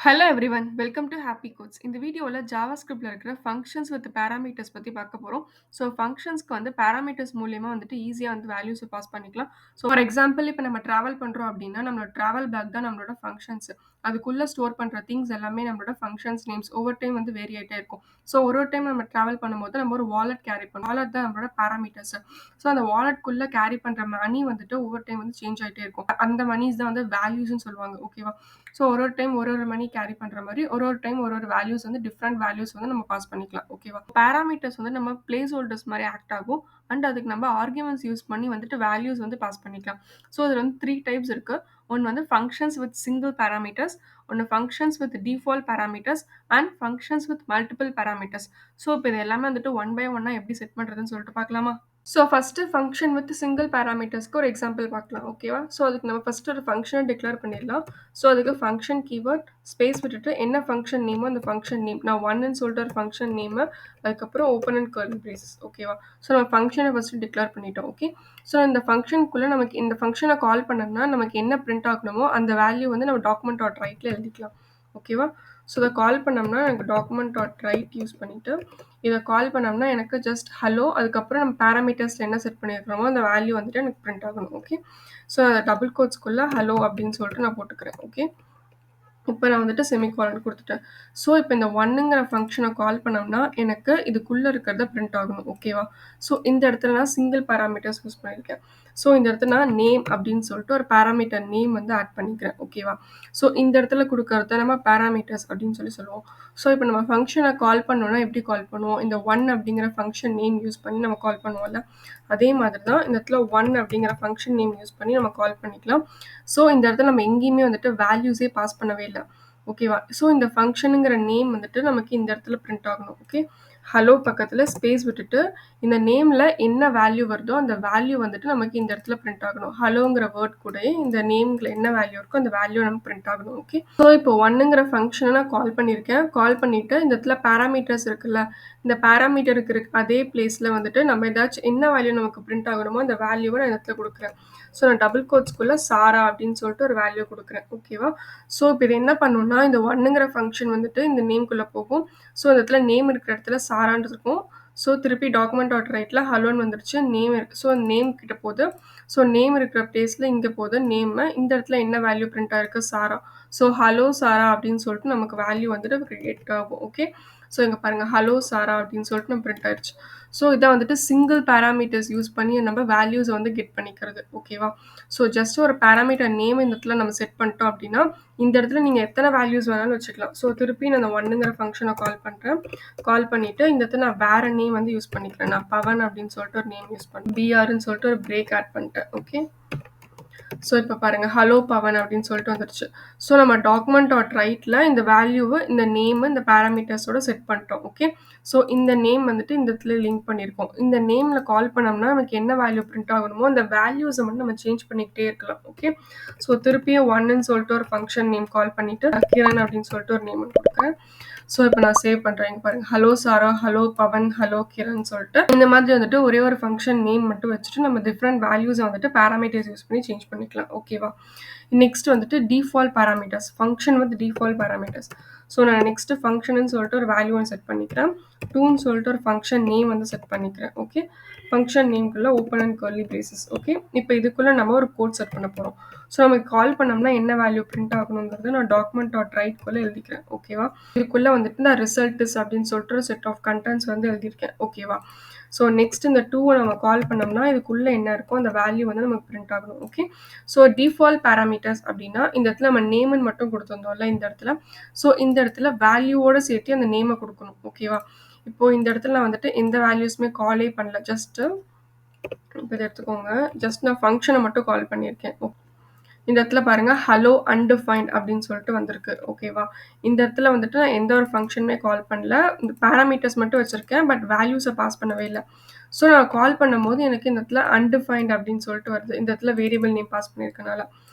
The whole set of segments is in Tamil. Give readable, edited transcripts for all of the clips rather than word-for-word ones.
Hello everyone welcome to happy codes. இந்த வீடியோவில் ஜாவாஸ்கிரிப்டில் இருக்கிற ஃபங்க்ஷன்ஸ் வித் பேராமீட்டர்ஸ் பற்றி பார்க்க போகிறோம். ஸோ ஃபங்க்ஷன்ஸ்க்கு வந்து பேராமீட்டர்ஸ் மூலியமாக வந்துட்டு ஈஸியாக வந்து வேல்யூஸை பாஸ் பண்ணிக்கலாம். ஸோ ஃபார் எக்ஸாம்பிள் இப்போ நம்ம ட்ராவல் பண்ணுறோம் அப்படின்னா நம்மளோட ட்ராவல் பேக் தான் நம்மளோட ஃபங்க்ஷன்ஸ். அதுக்குள்ளே ஸ்டோர் பண்ணுற திங்ஸ் எல்லாமே நம்மளோட ஃபங்க்ஷன்ஸ் நேம்ஸ் ஒவ்வொரு டைம் வந்து வேரி ஆகிட்டே இருக்கும். ஸோ ஒரு டைம் நம்ம ட்ராவல் பண்ணும்போது நம்ம ஒரு வாலெட் கேரி பண்ணுவோம். வாலெட் தான் நம்மளோட பேராமீட்டர்ஸ். ஸோ அந்த வாலெட்குள்ளே கேரி பண்ணுற மணி வந்துட்டு ஒவ்வொரு டைம் வந்து சேஞ்ச் ஆகிட்டே இருக்கும். அந்த மணிஸ் தான் வந்து வேல்யூஸ்ன்னு சொல்லுவாங்க. ஓகேவா? ஸோ ஒரு டைம் ஒரு மணி கேரி பண்ணுற மாதிரி ஒரு டைம் ஒரு வேல்யூஸ் வந்து டிஃப்ரெண்ட் வேல்யூஸ் வந்து நம்ம பாஸ் பண்ணிக்கலாம். ஓகேவா? பேராமீட்டர்ஸ் வந்து நம்ம பிளேஸ் ஹோல்டர்ஸ் மாதிரி ஆக்ட் ஆகும். அண்ட் அதுக்கு நம்ம ஆர்குமெண்ட்ஸ் யூஸ் பண்ணி வந்துட்டு வேல்யூஸ் வந்து பாஸ் பண்ணிக்கலாம். ஸோ அதில் வந்து 3 டைப்ஸ் இருக்குது. ஒன்று வந்து ஃபங்க்ஷன்ஸ் வித் சிங்கிள் பேராமீட்டர்ஸ், ஒன்று functions with default parameters and functions with multiple parameters. So இப்போ இது எல்லாமே வந்துட்டு ஒன் பை ஒன்னாக எப்படி செட் பண்ணுறதுன்னு சொல்லிட்டு பார்க்கலாமா? So first function with single பேராமீட்டர்ஸ்க்கு ஒரு எக்ஸாம்பிள் பார்க்கலாம். ஓகேவா? ஸோ அதுக்கு நம்ம ஃபஸ்ட்டு ஒரு ஃபங்க்ஷனை டிக்ளேர் பண்ணிடலாம். ஸோ அதுக்கு ஃபங்க்ஷன் கீவேர்ட் ஸ்பேஸ் விட்டுட்டு என்ன ஃபங்க்ஷன் நேமோ அந்த ஃபங்க்ஷன் நேம் நான் ஒன்னு சொல்லிட்டு ஒரு ஃபங்க்ஷன் நேமு, அதுக்கப்புறம் ஓப்பன் அண்ட் கர்லி பிரேசஸ். ஓகேவா? ஸோ நம்ம ஃபங்க்ஷனை ஃபஸ்ட்டு டிக்ளேர் பண்ணிட்டோம். ஓகே. ஸோ இந்த ஃபங்க்ஷனுக்குள்ளே நமக்கு இந்த ஃபங்க்ஷனை கால் பண்ணோம்னா நமக்கு என்ன பிரிண்ட் ஆகணுமோ அந்த வேல்யூ வந்து நம்ம டாக்குமெண்ட் டாட் ரைட்டில் எழுதிக்கலாம். ஓகேவா? ஸோ இதை கால் பண்ணோம்னா எனக்கு டாக்குமெண்ட் டாட் ரைட் யூஸ் பண்ணிவிட்டு இதை கால் பண்ணோம்னா எனக்கு ஜஸ்ட் ஹலோ, அதுக்கப்புறம் நம்ம பேராமீட்டர்ஸில் என்ன செட் பண்ணியிருக்கிறோமோ அந்த வேல்யூ வந்துட்டு எனக்கு பிரிண்ட் ஆகணும். ஓகே. ஸோ அதை டபுள் கோட்ஸ்க்குள்ளே ஹலோ அப்படின்னு சொல்லிட்டு நான் போட்டுக்கிறேன். ஓகே. இப்போ நான் வந்துட்டு செமிகாலன் கொடுத்துட்டேன். ஸோ இப்போ இந்த ஒன்னுங்கிற ஃபங்க்ஷனை கால் பண்ணோம்னா எனக்கு இதுக்குள்ளே இருக்கிறத பிரிண்ட் ஆகணும். ஓகேவா? ஸோ இந்த இடத்துல நான் சிங்கிள் பேராமீட்டர்ஸ் யூஸ் பண்ணியிருக்கேன். ஸோ இந்த இடத்துல நான் நேம் அப்படின்னு சொல்லிட்டு ஒரு பேராமீட்டர் நேம் வந்து ஆட் பண்ணிக்கிறேன். ஓகேவா? ஸோ இந்த இடத்துல கொடுக்கறத நம்ம பேராமீட்டர்ஸ் அப்படின்னு சொல்லுவோம். ஸோ இப்போ நம்ம ஃபங்க்ஷனை கால் பண்ணோம்னா எப்படி கால் பண்ணுவோம்? இந்த ஒன் அப்படிங்கிற ஃபங்க்ஷன் நேம் யூஸ் பண்ணி நம்ம கால் பண்ணுவோம்ல, அதே மாதிரி தான் இந்த இடத்துல ஒன் அப்படிங்கிற ஃபங்க்ஷன் நேம் யூஸ் பண்ணி நம்ம கால் பண்ணிக்கலாம். ஸோ இந்த இடத்துல நம்ம எங்கேயுமே வந்துட்டு வேல்யூஸே பாஸ் பண்ணவே இல்லை. ஓகேவா? ஸோ இந்த ஃபங்க்ஷனுங்கிற நேம் வந்துட்டு நமக்கு இந்த இடத்துல பிரிண்ட் ஆகணும். ஓகே. ஹலோ பக்கத்தில் ஸ்பேஸ் விட்டுட்டு இந்த நேமில் என்ன வேல்யூ வருதோ அந்த வேல்யூ வந்துட்டு நமக்கு இந்த இடத்துல பிரிண்ட் ஆகணும். ஹலோங்கிற வேர்ட் கூட இந்த நேம்ல என்ன வேல்யூ இருக்கோ அந்த வேல்யூ நமக்கு பிரிண்ட் ஆகணும். ஓகே. ஸோ இப்போ ஒன்னுங்கிற ஃபங்க்ஷனை நான் கால் பண்ணியிருக்கேன். கால் பண்ணிவிட்டு இந்த இடத்துல பேராமீட்டர்ஸ் இருக்குல்ல, இந்த பேராமீட்டருக்கு இருக்க அதே பிளேஸில் வந்துட்டு நம்ம ஏதாச்சும் என்ன வேல்யூ நமக்கு பிரிண்ட் ஆகணுமோ அந்த வேல்யூவை நான் இந்த இடத்துல கொடுக்குறேன். ஸோ நான் டபுள் கோட்ஸ்க்குள்ளே சாரா அப்படின்னு சொல்லிட்டு ஒரு வேல்யூ கொடுக்குறேன். ஓகேவா? ஸோ இப்போ இது என்ன பண்ணணும்னா இந்த ஒன்னுங்கிற ஃபங்க்ஷன் வந்துட்டு இந்த நேம்குள்ளே போகும். ஸோ இந்த இடத்துல நேம் இருக்கிற இடத்துல சாரான்னு இருக்கும். ஸோ திருப்பி டாக்குமெண்ட் டாட் ரைட்டில் ஹலோன்னு வந்துருச்சு. நேம் இருக்குது. ஸோ நேம் கிட்ட போகுது. ஸோ நேம் இருக்கிற பிளேஸில் இங்கே போகுது நேம். இந்த இடத்துல என்ன வேல்யூ பிரிண்ட் ஆயிருக்கு? சாரா. ஸோ ஹலோ சாரா அப்படின்னு சொல்லிட்டு நமக்கு வேல்யூ வந்துட்டு கிரியேட் ஆகும். ஓகே. ஸோ இங்கே பாருங்கள் ஹலோ சாரா அப்படின்னு சொல்லிட்டு நம்ம பிரிண்ட் ஆயிடுச்சு. ஸோ இதை வந்துட்டு சிங்கிள் பேராமீட்டர்ஸ் யூஸ் பண்ணி நம்ம வேல்யூஸை வந்து கெட் பண்ணிக்கிறது. ஓகேவா? ஸோ ஜஸ்ட் ஒரு பேராமீட்டர் நேம் இந்த இடத்துல நம்ம செட் பண்ணிட்டோம் அப்படின்னா இந்த இடத்துல நீங்கள் எத்தனை வேல்யூஸ் வேணாலும் வச்சுக்கலாம். ஸோ திருப்பி நான் அந்த ஒன்னுங்கிற ஃபங்க்ஷனை கால் பண்ணுறேன். கால் பண்ணிவிட்டு இந்த இடத்துல நான் வேறு நேம் வந்து யூஸ் பண்ணிக்கிறேன். நான் பவன் அப்படின்னு சொல்லிட்டு ஒரு நேம் யூஸ் பண்ணேன். பிஆர்ன்னு சொல்லிட்டு ஒரு பிரேக் ஆட் பண்ணிட்டேன். ஓகே. ஸோ இப்போ பாருங்கள் ஹலோ பவன் அப்படின்னு சொல்லிட்டு வந்துருச்சு. ஸோ நம்ம டாக்குமெண்ட் டாட் ரைட்டில் இந்த வேல்யூவை இந்த நேம் இந்த பேராமீட்டர்ஸோட செட் பண்ணிட்டோம். ஓகே. ஸோ இந்த நேம் வந்துட்டு இந்த இடத்துல லிங்க் பண்ணியிருக்கோம். இந்த நேமில் கால் பண்ணோம்னா நமக்கு என்ன வேல்யூ பிரிண்ட் ஆகணுமோ அந்த வேல்யூஸை மட்டும் நம்ம சேஞ்ச் பண்ணிக்கிட்டே இருக்கலாம். ஓகே. ஸோ திருப்பியும் ஒன்னு சொல்லிட்டு ஒரு ஃபங்க்ஷன் நேம் கால் பண்ணிவிட்டு கிரண் அப்படின்னு சொல்லிட்டு ஒரு நேம் கொடுக்குறேன். ஸோ இப்போ நான் சேவ் பண்ணுறேன். பாருங்கள் ஹலோ சாரா, ஹலோ பவன், ஹலோ கிரண் சொல்லிட்டு இந்த மாதிரி வந்துட்டு ஒரே ஒரு ஃபங்க்ஷன் நேம் மட்டும் வச்சுட்டு நம்ம டிஃப்ரெண்ட் வேல்யூஸை வந்துட்டு பேராமீட்டர்ஸ் யூஸ் பண்ணி சேஞ்ச் பண்ணிக்கலாம். ஓகேவா? நெக்ஸ்ட் வந்துட்டு default parameters, function with default parameters. So நான் நெக்ஸ்ட் ஃபங்க்ஷன்னு சொல்லிட்டு ஒரு வேல்யூ ஒன்று செட் பண்ணிக்கிறேன். டூன்னு சொல்லிட்டு ஒரு ஃபங்க்ஷன் நேம் வந்து செட் பண்ணிக்கிறேன். ஓகே. ஃபங்க்ஷன் நேம்குள்ளே open and curly braces. Okay. இப்போ இதுக்குள்ளே நம்ம ஒரு கோட் செட் பண்ண போகிறோம். ஸோ நமக்கு கால் பண்ணோம்னா என்ன வேல்யூ பிரிண்ட் ஆகணுங்கிறது நான் டாக்குமெண்ட் டாட் ரைட்குள்ளே எழுதிக்கிறேன். ஓகேவா? இதுக்குள்ளே வந்துட்டு நான் ரிசல்ட்ஸ் அப்படின்னு சொல்லிட்டு ஒரு செட் ஆஃப் கண்டென்ட்ஸ் வந்து எழுதியிருக்கேன். ஓகேவா? ஸோ நெக்ஸ்ட் இந்த டூவை நம்ம கால் பண்ணோம்னா இதுக்குள்ளே என்ன இருக்கோ அந்த வேல்யூ வந்து நமக்கு பிரிண்ட் ஆகணும். ஓகே. ஸோ டிஃபால்ட் பேராமீட்டர்ஸ் அப்படின்னா இந்த இடத்துல நம்ம நேம்னு மட்டும் கொடுத்துருந்தோம்ல இந்த இடத்துல. ஸோ இந்த இடத்துல வேல்யூவோட சேர்த்து அந்த நேமை கொடுக்கணும். ஓகேவா? இப்போ இந்த இடத்துல நான் வந்துட்டு எந்த வேல்யூஸுமே காலே பண்ணல. ஜஸ்ட்டு இப்போ இதை எடுத்துக்கோங்க. ஜஸ்ட் நான் ஃபங்க்ஷனை மட்டும் கால் பண்ணியிருக்கேன். இந்த இடத்துல பாருங்கள் ஹலோ அன்டிஃபைன்ட் அப்படின்னு சொல்லிட்டு வந்திருக்கு. ஓகேவா? இந்த இடத்துல வந்துட்டு நான் எந்த ஒரு ஃபங்க்ஷனுமே கால் பண்ணல. இந்த பேராமீட்டர்ஸ் மட்டும் வச்சுருக்கேன். பட் வேல்யூஸை பாஸ் பண்ணவே இல்லை. ஸோ நான் கால் பண்ணும்போது எனக்கு இந்த இடத்துல அன்டிஃபைன்ட் அப்படின்னு சொல்லிட்டு வருது. இந்த இடத்துல வேரியபிள் நேம் பாஸ் பண்ணியிருக்கனால.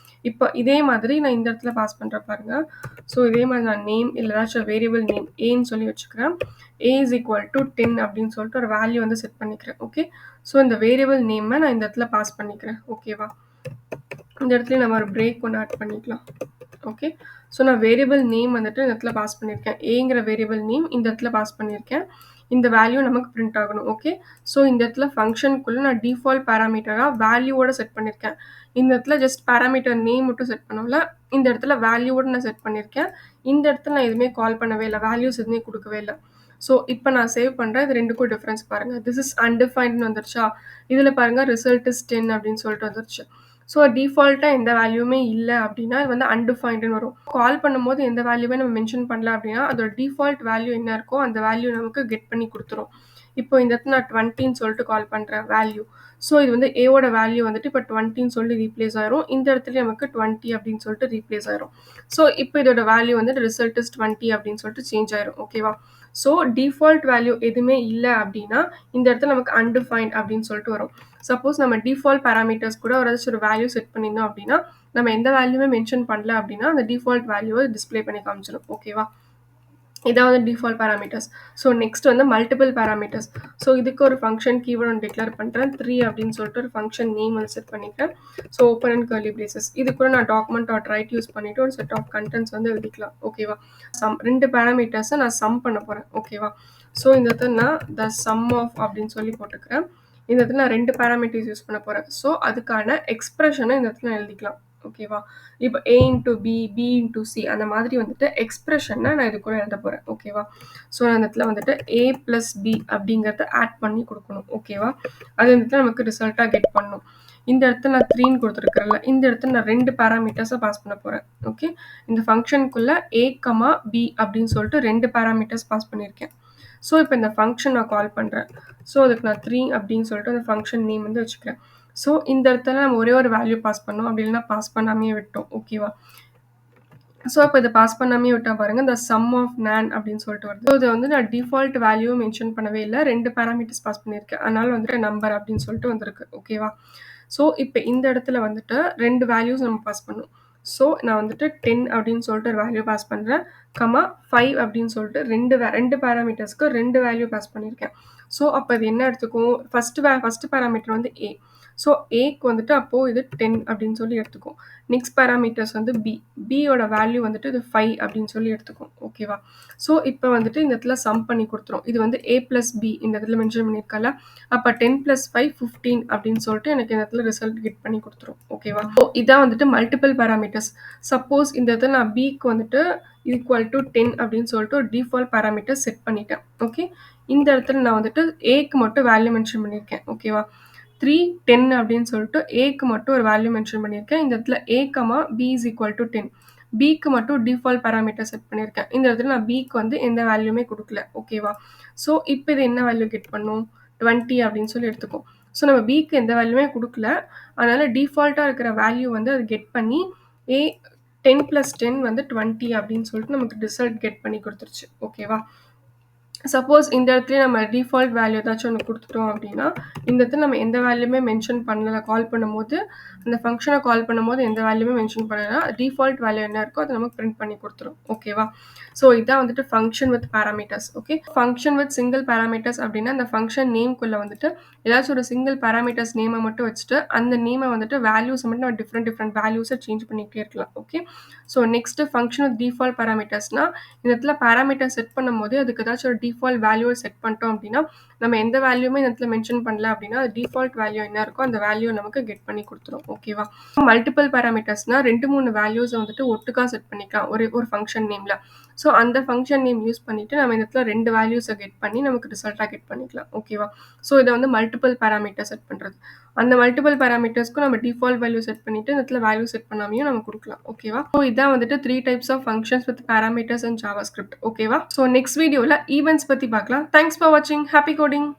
இப்போ இதே மாதிரி நான் இந்த இடத்துல பாஸ் பண்ணுறேன் பாருங்கள். ஸோ இதே மாதிரி நான் நேம் இல்லை ஏதாச்சும் வேரியபிள் நேம் ஏன்னு சொல்லி வச்சுக்கிறேன். ஏ இஸ் ஈக்குவல் டு 10 அப்படின்னு சொல்லிட்டு ஒரு வேல்யூ வந்து செட் பண்ணிக்கிறேன். ஓகே. ஸோ இந்த வேரியபிள் நேமை நான் இந்த இடத்துல பாஸ் பண்ணிக்கிறேன். ஓகேவா? இந்த இடத்துல நம்ம ஒரு பிரேக் ஒன்று ஆட் பண்ணிக்கலாம். ஓகே. ஸோ நான் வேரியபிள் நேம் வந்துட்டு இந்த இடத்துல பாஸ் பண்ணியிருக்கேன். ஏங்கிற வேரியபிள் நேம் இந்த இடத்துல பாஸ் பண்ணியிருக்கேன். இந்த வேல்யூ நமக்கு பிரிண்ட் ஆகணும். ஓகே. ஸோ இந்த இடத்துல ஃபங்ஷனுக்குள்ள நான் டிஃபால்ட் பாராமீட்டரா வேல்யூவோட செட் பண்ணியிருக்கேன். இந்த இடத்துல ஜஸ்ட் பாராமீட்டர் நேம் மட்டும் செட் பண்ணல. இந்த இடத்துல வேல்யூவோட நான் செட் பண்ணியிருக்கேன். இந்த இடத்துல நான் எதுவுமே கால் பண்ணவே இல்ல. வேல்யூஸ் எதுவுமே குடுக்கவே இல்ல. ஸோ இப்ப நான் சேவ் பண்றேன். இது 2க்கும் டிஃபரன்ஸ் பாருங்க. திஸ் இஸ் அன்டிஃபைன்ட்ன்னு வந்துருச்சா? இதுல பாருங்க ரிசல்ட் இஸ் 10 அப்படின்னு சொல்லிட்டு வந்துருச்சு. ஸோ டிஃபால்ட்டா எந்த வேல்யூமே இல்ல அப்படின்னா, இது வந்து அன்டிஃபைன்டுன்னு வரும். கால் பண்ணும்போது எந்த வேல்யூமே நம்ம மென்ஷன் பண்ணல அப்படின்னா, அதோட டிஃபால்ட் வேல்யூ என்ன இருக்கோ அந்த வேல்யூ நமக்கு கெட் பண்ணி குடுத்துரும். இப்போ இந்த இடத்துல நான் 20ன்னு சொல்லிட்டு கால் பண்றேன் வேல்யூ. ஸோ இது வந்து ஏவோட வேல்யூ வந்துட்டு இப்ப 20ன்னு சொல்லி ரீப்ளேஸ் ஆயிரும். இந்த இடத்துல நமக்கு 20 அப்படின்னு சொல்லிட்டு ரீப்ளேஸ் ஆயிரும். ஸோ இப்போ இதோட வேல்யூ வந்து ரிசல்ட் இஸ் 20 அப்படின்னு சொல்லிட்டு சேஞ்ச் ஆயிரும். ஓகேவா? ஸோ டிஃபால்ட் வேல்யூ எதுவுமே இல்ல அப்படின்னா, இந்த இடத்துல நமக்கு அன்டிஃபைன்ட் அப்படின்னு சொல்லிட்டு வரும். சப்போஸ் நம்ம டிஃபால்ட் பாராமீட்டர்ஸ் கூட ஏதாச்சும் ஒரு வேல்யூ செட் பண்ணியிருந்தோம் அப்படின்னா, நம்ம எந்த வேல்யூமே மென்ஷன் பண்ணல அப்படின்னா, அந்த டிஃபால்ட் வேல்யூவ டிஸ்ப்ளே பண்ணி காமிச்சிரும். ஓகேவா? இதான் வந்து டிஃபால்ட் பாராமீட்டர்ஸ். ஸோ நெக்ஸ்ட் வந்து மல்டிபிள் பாராமீட்டர்ஸ். ஸோ இதுக்கு ஒரு ஃபங்ஷன் கீவேர்ட் ஒண்ணு டிக்ளேர் பண்றேன். 3 அப்படின்னு சொல்லிட்டு ஒரு ஃபங்ஷன் நேம் வந்து செட் பண்ணிக்கிறேன். So open and curly braces. இது கூட நான் டாக்குமெண்ட் டாட் ரைட் யூஸ் பண்ணிட்டு ஒரு செட் ஆஃப் கன்டென்ட்ஸ் வந்து எழுதிக்கலாம். ஓகேவா? 2 பாராமீட்டர்ஸை நான் சம் பண்ண போறேன். ஓகேவா? ஸோ இந்த இடத்துல நான் த சம் ஆஃப் அப்படின்னு சொல்லி போட்டுக்கிறேன். இந்த இடத்துல நான் 2 பாராமீட்டர்ஸ் யூஸ் பண்ண போறேன். ஸோ அதுக்கான எக்ஸ்பிரஷனை இந்த இடத்துல நான் எழுதிக்கலாம். ஓகேவா? இப்போ A into B, B into C அந்த மாதிரி வந்துட்டு எக்ஸ்பிரஷனை நான் இது கூட எழுத போறேன். ஓகேவா? ஸோ அந்த இடத்துல வந்துட்டு A பிளஸ் B அப்படிங்கிறத ஆட் பண்ணி கொடுக்கணும். ஓகேவா? அது வந்துட்டு நமக்கு ரிசல்ட்டாக கெட் பண்ணும். இந்த இடத்துல நான் 3ன்னு கொடுத்துருக்கேன்ல, இந்த இடத்துல நான் 2 பாராமீட்டர்ஸை பாஸ் பண்ண போறேன். ஓகே. இந்த ஃபங்க்ஷனுக்குள்ள A, B அப்படின்னு சொல்லிட்டு 2 பாராமீட்டர்ஸ் பாஸ் பண்ணியிருக்கேன். ஸோ இப்போ இந்த ஃபங்க்ஷன் நான் கால் பண்றேன். ஸோ அதுக்கு நான் 3 அப்படின்னு சொல்லிட்டு அந்த ஃபங்க்ஷன் நேம் வந்து வச்சுக்கிறேன். ஸோ இந்த இடத்துல நம்ம ஒரே ஒரு வேல்யூ பாஸ் பண்ணோம். அப்படி இல்லைன்னா பாஸ் பண்ணாமையே விட்டோம். ஓகேவா? ஸோ அப்போ இதை பாஸ் பண்ணாமே விட்டா பாருங்க இந்த சம் ஆஃப் nan அப்படின்னு சொல்லிட்டு வருது. ஸோ இதை வந்து நான் டிஃபால்ட் வேல்யூ மென்ஷன் பண்ணவே இல்லை. 2 பாராமீட்டர்ஸ் பாஸ் பண்ணியிருக்கேன். அதனால வந்துட்டு நம்பர் அப்படின்னு சொல்லிட்டு வந்திருக்கு. ஓகேவா? ஸோ இப்போ இந்த இடத்துல வந்துட்டு 2 வேல்யூஸ் நம்ம பாஸ் பண்ணோம். ஸோ நான் வந்துட்டு 10 அப்படின்னு சொல்லிட்டு ஒரு வேல்யூ பாஸ் பண்ணுறேன். 5 அப்படின்னு சொல்லிட்டு 2 பாராமீட்டர்ஸ்க்கு 2 வேல்யூ பாஸ் பண்ணியிருக்கேன். ஸோ அப்போ இது என்ன எடுத்துக்கும்? ஃபர்ஸ்ட் பாராமீட்டர் வந்து A. ஸோ ஏக்கு வந்துட்டு அப்போ இது 10 அப்படின்னு சொல்லி எடுத்துக்கும். நெக்ஸ்ட் பாராமீட்டர்ஸ் வந்து B. Bயோட வேல்யூ வந்துட்டு இது 5 அப்படின்னு சொல்லி எடுத்துக்கும். ஓகேவா? ஸோ இப்போ வந்துட்டு இந்த இடத்துல சம் பண்ணி கொடுத்துரும். இது வந்து A பிளஸ் B இந்த இடத்துல மென்ஷன் பண்ணியிருக்கல. அப்போ 10 பிளஸ் 5 15 அப்படின்னு சொல்லிட்டு எனக்கு இந்த இடத்துல ரிசல்ட் கெட் பண்ணி கொடுத்துரும். ஓகேவா? ஸோ இதான் வந்துட்டு மல்டிபிள் பாராமீட்டர்ஸ். சப்போஸ் இந்த இடத்துல நான் Bக்கு வந்துட்டு ஈக்குவல் டு 10 அப்படின்னு சொல்லிட்டு ஒரு டிஃபால்ட் பாராமீட்டர் செட் பண்ணிட்டேன். ஓகே. இந்த இடத்துல நான் வந்துட்டு Aக்கு மட்டும் வேல்யூ மென்ஷன் பண்ணியிருக்கேன். ஓகேவா? 3, 10 அப்படின்னு சொல்லிட்டு Aக்கு மட்டும் ஒரு வேல்யூ மென்ஷன் பண்ணியிருக்கேன். இந்த இடத்துல A, B is equal to 10. Bக்கு மட்டும் டிஃபால்ட் பாராமீட்டர் செட் பண்ணியிருக்கேன். இந்த இடத்துல நான் Bக்கு வந்து எந்த வேல்யூமே கொடுக்கல. ஓகேவா? ஸோ இப்போ இது என்ன வேல்யூ கெட் பண்ணும்? 20 அப்படின்னு சொல்லி எடுத்துக்கும். ஸோ நம்ம Bக்கு எந்த வேல்யூமே கொடுக்கல. அதனால டிஃபால்ட்டாக இருக்கிற வேல்யூ வந்து அது கெட் பண்ணி A 10 plus 10 வந்து 20 அப்படின்னு சொல்லிட்டு நமக்கு ரிசல்ட் கெட் பண்ணி கொடுத்துருச்சு. ஓகேவா? சப்போஸ் இந்த இடத்துல நம்ம டிஃபால்ட் வேல்யூ ஏதாச்சும் ஒன்று கொடுத்துட்டோம் அப்படின்னா, இந்த இடத்துல நம்ம எந்த வேல்யூமே மென்ஷன் பண்ணல கால் பண்ணும்போது, அந்த ஃபங்க்ஷனை கால் பண்ணும்போது எந்த வேல்யூமே மென்ஷன் பண்ணலனா, டிஃபால்ட் வேல்யூ என்ன இருக்கோ அதை நமக்கு பிரிண்ட் பண்ணி கொடுத்துரும். ஓகேவா? ஸோ இதான் வந்துட்டு function with parameters. Okay. Function with single parameters அப்படின்னா, அந்த ஃபங்க்ஷன் நேம்குள்ள வந்துட்டு ஏதாச்சும் ஒரு சிங்கிள் பாராமீட்டர்ஸ் நேமை மட்டும் வச்சுட்டு, அந்த நேமை வந்துட்டு வேல்யூஸை மட்டும் நம்ம டிஃப்ரெண்ட் வேல்யூஸை சேஞ்ச் பண்ணிக்கிட்டே இருக்கலாம். Okay. So next function with default பாராமீட்டர்ஸ்னா, இந்த இடத்துல பாராமீட்டர் செட் பண்ணும்போது அதுக்கு ஏதாச்சும் ஒரு டிஃபால்ட் வேல்யூவை செட் பண்ணிட்டோம் அப்படின்னா, நம்ம எந்த வேல்யூமே இந்த இடத்துல மென்ஷன் பண்ணல அப்படின்னா, டிஃபால்ட் வேல்யூ என்ன இருக்கோ அந்த வேல்யூ நமக்கு கெட் பண்ணி கொடுத்துரும். ஓகேவா? மல்டிபிள் பாராமீட்டர்ஸ்னா 2, 3 வேல்யூஸை வந்துட்டு ஒட்டுக்கா செட் பண்ணிக்கலாம் ஒரு ஃபங்க்ஷன் நேம்ல. ஸோ அந்த ஃபங்க்ஷன் நேம் யூஸ் பண்ணிட்டு நம்ம இந்த இடத்துல 2 வேல்யூஸை கெட் பண்ணி நமக்கு ரிசல்ட்டாக கெட் பண்ணிக்கலாம். ஓகேவா? ஸோ இதை வந்து மல்டிபிள் பாராமீட்டர் செட் பண்ணுறது. அந்த மல்டிபிள் பாராமீட்டர்ஸ்க்கும் நம்ம டிஃபால்ட் வேல்யூ செட் பண்ணிட்டு இந்த இடத்துல வேல்யூ செட் பண்ணாமையும் நம்ம கொடுக்கலாம். ஓகேவா? ஸோ இதான் வந்துட்டு 3 types of functions with parameters and JavaScript. ஓகேவா? ஸோ நெக்ஸ்ட் வீடியோவில் ஈவெண்ட்ஸ் பற்றி பார்க்கலாம். தேங்க்ஸ் ஃபார் வாட்சிங். Happy coding.